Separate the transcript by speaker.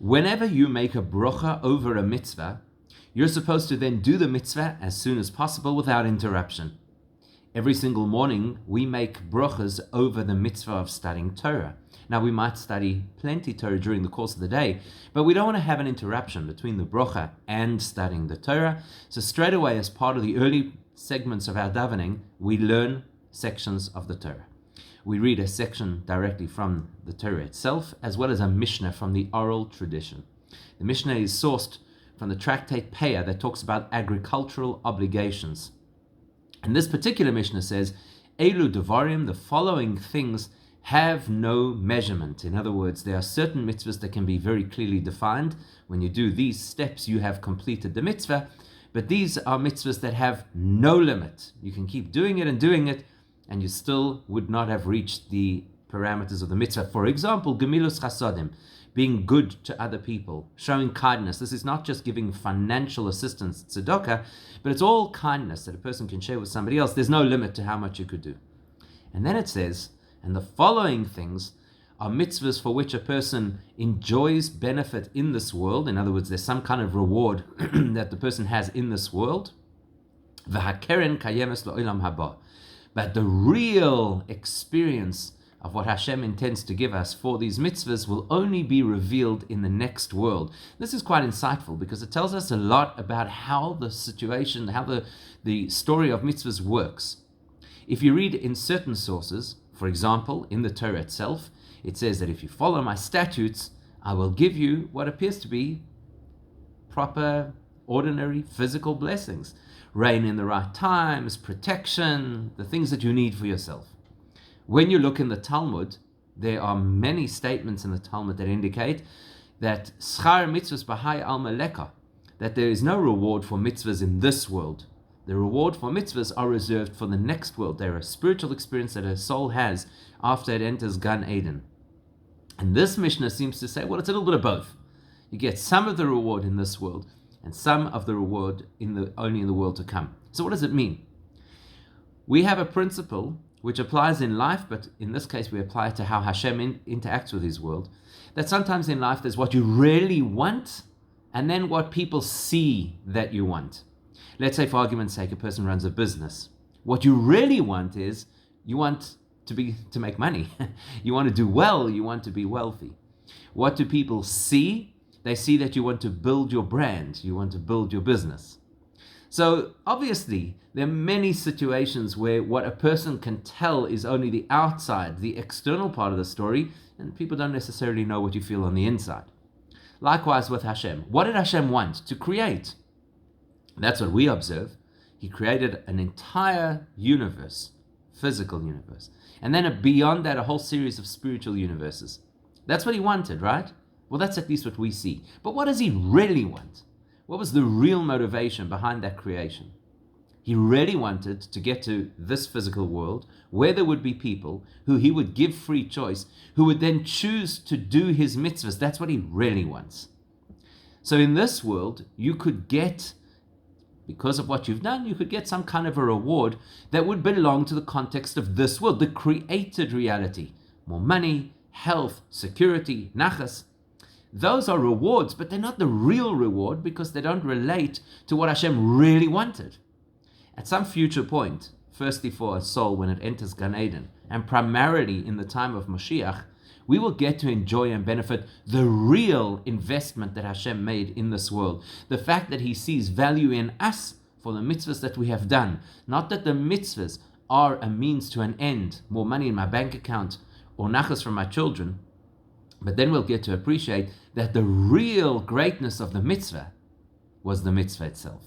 Speaker 1: Whenever you make a brocha over a mitzvah, you're supposed to then do the mitzvah as soon as possible without interruption. Every single morning, we make brochas over the mitzvah of studying Torah. Now, we might study plenty Torah during the course of the day, but we don't want to have an interruption between the brocha and studying the Torah. So straight away, as part of the early segments of our davening, we learn sections of the Torah. We read a section directly from the Torah itself, as well as a Mishnah from the oral tradition. The Mishnah is sourced from the tractate Peah that talks about agricultural obligations. And this particular Mishnah says, Elu Devarim, the following things have no measurement. In other words, there are certain mitzvahs that can be very clearly defined. When you do these steps, you have completed the mitzvah. But these are mitzvahs that have no limit. You can keep doing it, and you still would not have reached the parameters of the mitzvah. For example, Gemilus Chasadim, being good to other people, showing kindness. This is not just giving financial assistance, tzedakah, but it's all kindness that a person can share with somebody else. There's no limit to how much you could do. And then it says, and the following things are mitzvahs for which a person enjoys benefit in this world. In other words, there's some kind of reward that the person has in this world. V'hakeren kayemes lo'olam haba. But the real experience of what Hashem intends to give us for these mitzvahs will only be revealed in the next world. This is quite insightful because it tells us a lot about how the situation, how the story of mitzvahs works. If you read in certain sources, for example, in the Torah itself, it says that if you follow my statutes, I will give you what appears to be proper, ordinary, physical blessings. Rain in the right times, protection, the things that you need for yourself. When you look in the Talmud, there are many statements in the Talmud that indicate that schar mitzvahs b'hai al meleka, that there is no reward for mitzvahs in this world. The reward for mitzvahs are reserved for the next world. They're a spiritual experience that a soul has after it enters Gan Eden. And this Mishnah seems to say, well, it's a little bit of both. You get some of the reward in this world and some of the reward only in the world to come. So what does it mean? We have a principle which applies in life, but in this case we apply it to how Hashem interacts with his world, that sometimes in life there's what you really want and then what people see that you want. Let's say, for argument's sake, a person runs a business. What you really want is you want to make money. You want to do well, you want to be wealthy. What do people see? They see that you want to build your brand, you want to build your business. So obviously, there are many situations where what a person can tell is only the outside, the external part of the story, and people don't necessarily know what you feel on the inside. Likewise with Hashem. What did Hashem want to create? That's what we observe. He created an entire universe, physical universe, and then beyond that, a whole series of spiritual universes. That's what he wanted, right? Well, that's at least what we see. But what does he really want? What was the real motivation behind that creation? He really wanted to get to this physical world where there would be people who he would give free choice, who would then choose to do his mitzvahs. That's what he really wants. So in this world, you could get, because of what you've done, you could get some kind of a reward that would belong to the context of this world, the created reality. More money, health, security, nachas. Those are rewards, but they're not the real reward because they don't relate to what Hashem really wanted. At some future point, firstly for a soul when it enters Gan Eden, and primarily in the time of Mashiach, we will get to enjoy and benefit the real investment that Hashem made in this world. The fact that he sees value in us for the mitzvahs that we have done. Not that the mitzvahs are a means to an end, more money in my bank account, or nachas from my children. But then we'll get to appreciate that the real greatness of the mitzvah was the mitzvah itself.